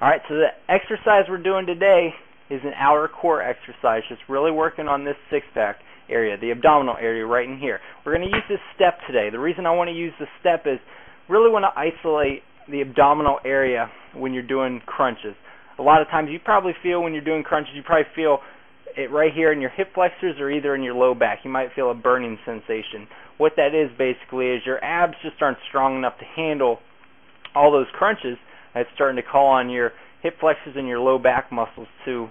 Alright, so the exercise we're doing today is an outer core exercise, just really working on this six-pack area, the abdominal area right in here. We're going to use this step today. The reason I want to use this step is really want to isolate the abdominal area when you're doing crunches. A lot of times you probably feel when you're doing crunches, you probably feel it right here in your hip flexors or either in your low back. You might feel a burning sensation. What that is basically is your abs just aren't strong enough to handle all those crunches. It's starting to call on your hip flexors and your low back muscles to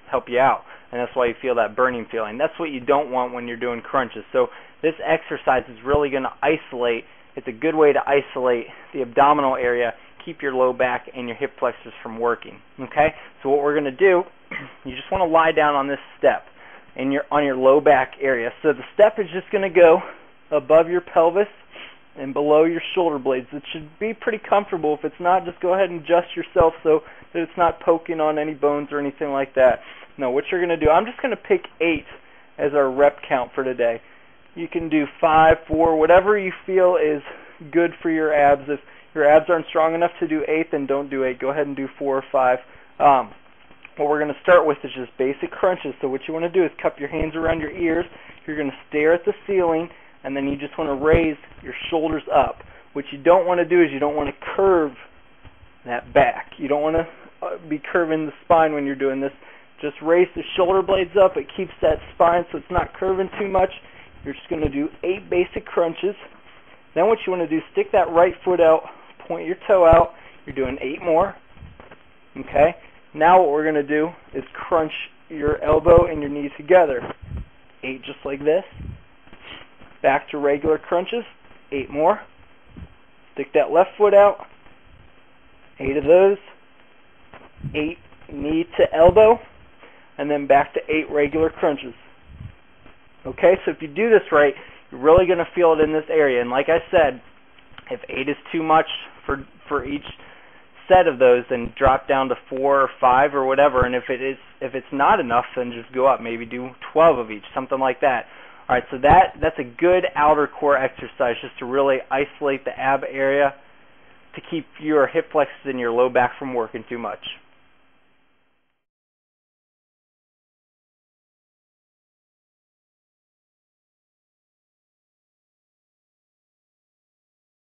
help you out, and that's why you feel that burning feeling. That's what you don't want when you're doing crunches. So this exercise is really going to isolate. It's a good way to isolate the abdominal area, keep your low back and your hip flexors from working. Okay, so what we're going to do, you just want to lie down on this step on your low back area. So the step is just going to go above your pelvis and below your shoulder blades. It should be pretty comfortable. If it's not, just go ahead and adjust yourself so that it's not poking on any bones or anything like that. No, what you're going to do, I'm just going to pick 8 as our rep count for today. You can do 5, 4, whatever you feel is good for your abs. If your abs aren't strong enough to do 8, then don't do 8. Go ahead and do 4 or 5. What we're going to start with is just basic crunches. So what you want to do is cup your hands around your ears. You're going to stare at the ceiling, and then you just want to raise your shoulders up. What you don't want to do is you don't want to curve that back. You don't want to be curving the spine when you're doing this. Just raise the shoulder blades up. It keeps that spine so it's not curving too much. You're just going to do 8 basic crunches. Then what you want to do is stick that right foot out, point your toe out. You're doing 8 more. Okay? Now what we're going to do is crunch your elbow and your knee together. 8 just like this. Back to regular crunches. 8 more. Stick that left foot out. 8 of those. 8 knee to elbow. And then back to 8 regular crunches. Okay, so if you do this right, you're really going to feel it in this area. And like I said, if 8 is too much for each set of those, then drop down to 4 or 5 or whatever. And if it's not enough, then just go up. Maybe do 12 of each, something like that. All right, so that's a good outer core exercise just to really isolate the ab area to keep your hip flexors and your low back from working too much.